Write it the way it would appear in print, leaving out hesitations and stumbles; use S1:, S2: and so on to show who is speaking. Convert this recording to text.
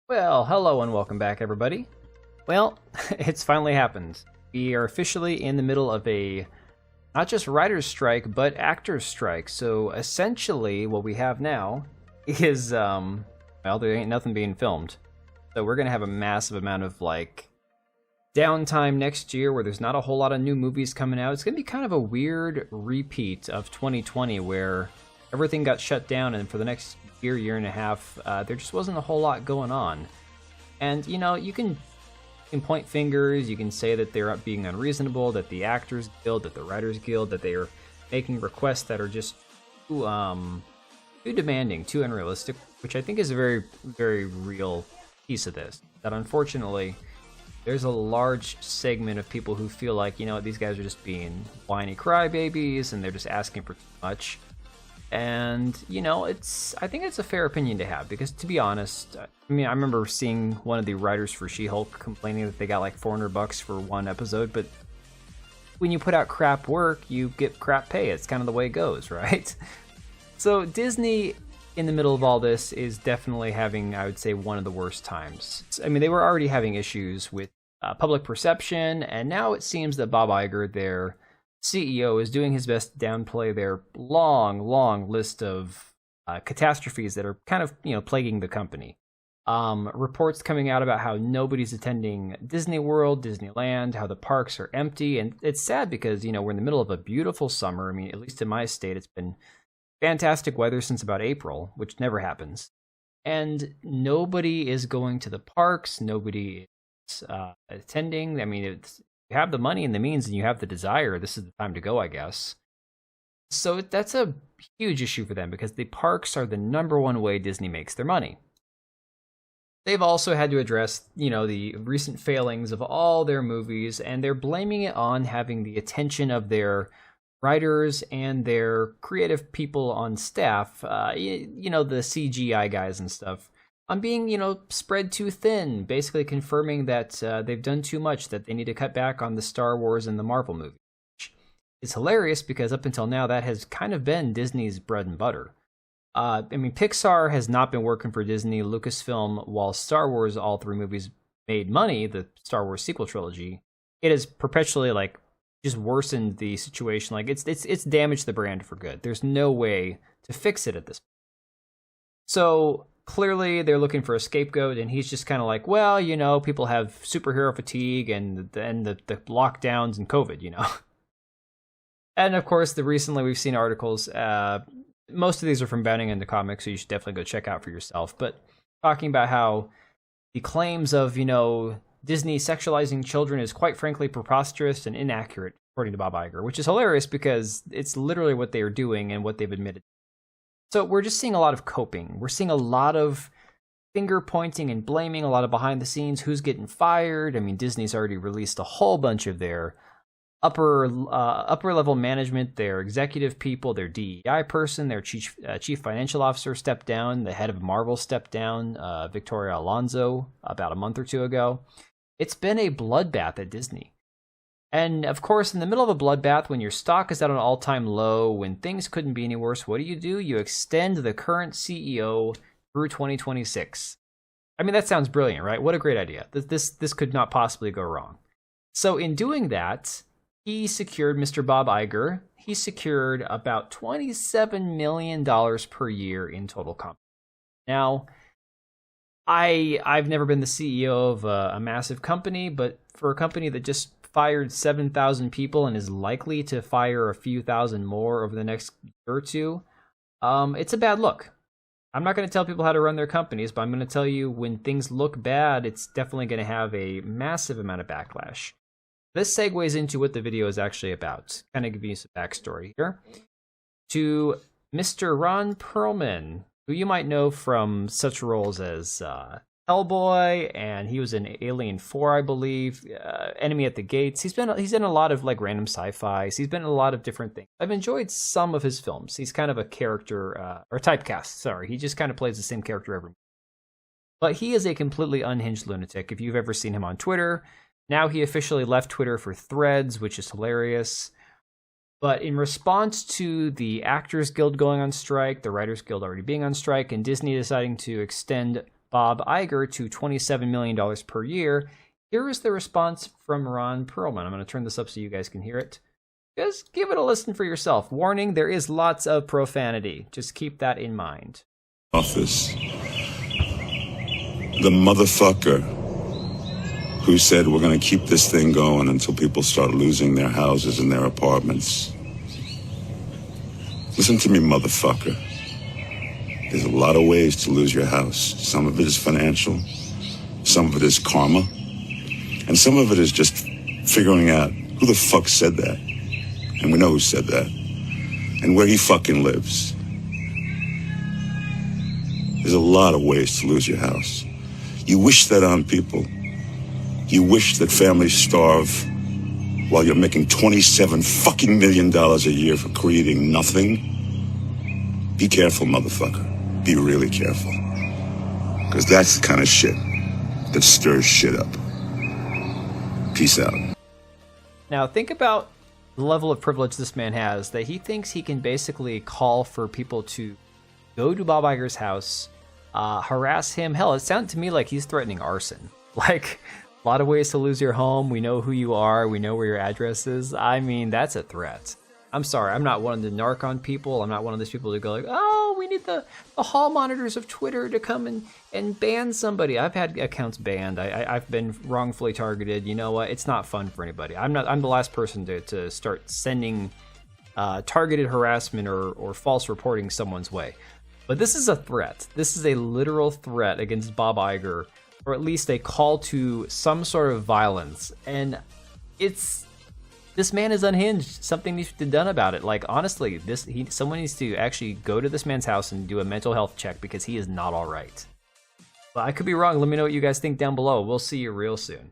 S1: Well, hello and welcome back, everybody. Well, it's finally happened. We are officially in the middle of a not just writer's strike, but actor's strike. So essentially, what we have now is, well, there ain't nothing being filmed. So we're gonna have a massive amount of downtime next year where there's not a whole lot of new movies coming out. It's gonna be kind of a weird repeat of 2020 where everything got shut down, and for the next year and a half, there just wasn't a whole lot going on. And you can point fingers, you can say that they're being unreasonable, that the Actors Guild, that the Writers Guild, that they are making requests that are just too demanding, too unrealistic, which I think is a very, very real piece of this. That unfortunately, there's a large segment of people who feel like, these guys are just being whiny crybabies and they're just asking for too much. And, I think it's a fair opinion to have, because to be honest, I remember seeing one of the writers for She-Hulk complaining that they got like $400 for one episode, but when you put out crap work, you get crap pay. It's kind of the way it goes, right? So Disney, in the middle of all this, is definitely having, I would say, one of the worst times. They were already having issues with public perception, and now it seems that Bob Iger, their CEO, is doing his best to downplay their long list of catastrophes that are kind of, plaguing the company. Reports coming out about how nobody's attending Disney World, Disneyland, how the parks are empty, and it's sad because, we're in the middle of a beautiful summer. At least in my state, it's been fantastic weather since about April, which never happens. And nobody is going to the parks, nobody is attending. It's, you have the money and the means and you have the desire, this is the time to go, I guess. So that's a huge issue for them because the parks are the number one way Disney makes their money. They've also had to address, the recent failings of all their movies, and they're blaming it on having the attention of their writers and their creative people on staff, the CGI guys and stuff, on being, spread too thin, basically confirming that they've done too much, that they need to cut back on the Star Wars and the Marvel movies. It's hilarious because up until now, that has kind of been Disney's bread and butter. Pixar has not been working for Disney, Lucasfilm, while Star Wars, all three movies made money, the Star Wars sequel trilogy, it has perpetually, just worsened the situation. It's damaged the brand for good. There's no way to fix it at this point. So clearly they're looking for a scapegoat, and he's just kind of like, well, people have superhero fatigue and the lockdowns and COVID, And of course, recently we've seen articles, most of these are from Bounding into Comics, so you should definitely go check out for yourself, but talking about how the claims of, Disney sexualizing children is quite frankly preposterous and inaccurate, according to Bob Iger, which is hilarious because it's literally what they are doing and what they've admitted. So we're just seeing a lot of coping. We're seeing a lot of finger pointing and blaming, a lot of behind the scenes, who's getting fired. Disney's already released a whole bunch of their upper level management, their executive people, their DEI person, their chief financial officer stepped down, the head of Marvel stepped down, Victoria Alonso, about a month or two ago. It's been a bloodbath at Disney. And of course, in the middle of a bloodbath, when your stock is at an all-time low, when things couldn't be any worse, what do? You extend the current CEO through 2026. That sounds brilliant, right? What a great idea. This could not possibly go wrong. So in doing that, he secured Mr. Bob Iger. He secured about $27 million per year in total comp. Now, I've never been the CEO of a massive company, but for a company that just fired 7,000 people and is likely to fire a few thousand more over the next year or two, it's a bad look. I'm not going to tell people how to run their companies, but I'm going to tell you when things look bad, it's definitely going to have a massive amount of backlash. This segues into what the video is actually about. Kind of give you some backstory here. To Mr. Ron Perlman, who you might know from such roles as Hellboy, and he was in Alien 4, I believe, Enemy at the Gates. He's in a lot of random sci-fi. He's been in a lot of different things. I've enjoyed some of his films. He's kind of a character, or typecast, sorry. He just kind of plays the same character every movie. But he is a completely unhinged lunatic. If you've ever seen him on Twitter, now he officially left Twitter for Threads, which is hilarious. But in response to the Actors Guild going on strike, the Writers Guild already being on strike, and Disney deciding to extend Bob Iger to $27 million per year. Here is the response from Ron Perlman. I'm going to turn this up so you guys can hear it. Just give it a listen for yourself. Warning, there is lots of profanity. Just keep that in mind.
S2: Office. The motherfucker who said we're going to keep this thing going until people start losing their houses and their apartments. Listen to me, motherfucker. There's a lot of ways to lose your house. Some of it is financial. Some of it is karma. And some of it is just figuring out who the fuck said that. And we know who said that. And where he fucking lives. There's a lot of ways to lose your house. You wish that on people. You wish that families starve while you're making $27 fucking million a year for creating nothing. Be careful, motherfucker. Be really careful. Because that's the kind of shit that stirs shit up. Peace out.
S1: Now think about the level of privilege this man has, that he thinks he can basically call for people to go to Bob Iger's house, harass him. Hell, it sounded to me like he's threatening arson. Like, a lot of ways to lose your home. We know who you are. We know where your address is. I mean, that's a threat. I'm sorry. I'm not one of the narc on people. I'm not one of those people who go like, oh, we need the hall monitors of Twitter to come and ban somebody. I've had accounts banned. I've been wrongfully targeted. You know what? It's not fun for anybody. I'm the last person to start sending targeted harassment or false reporting someone's way. But this is a threat. This is a literal threat against Bob Iger, or at least a call to some sort of violence. And this man is unhinged. Something needs to be done about it. Like, honestly, someone needs to actually go to this man's house and do a mental health check, because he is not all right. But I could be wrong. Let me know what you guys think down below. We'll see you real soon.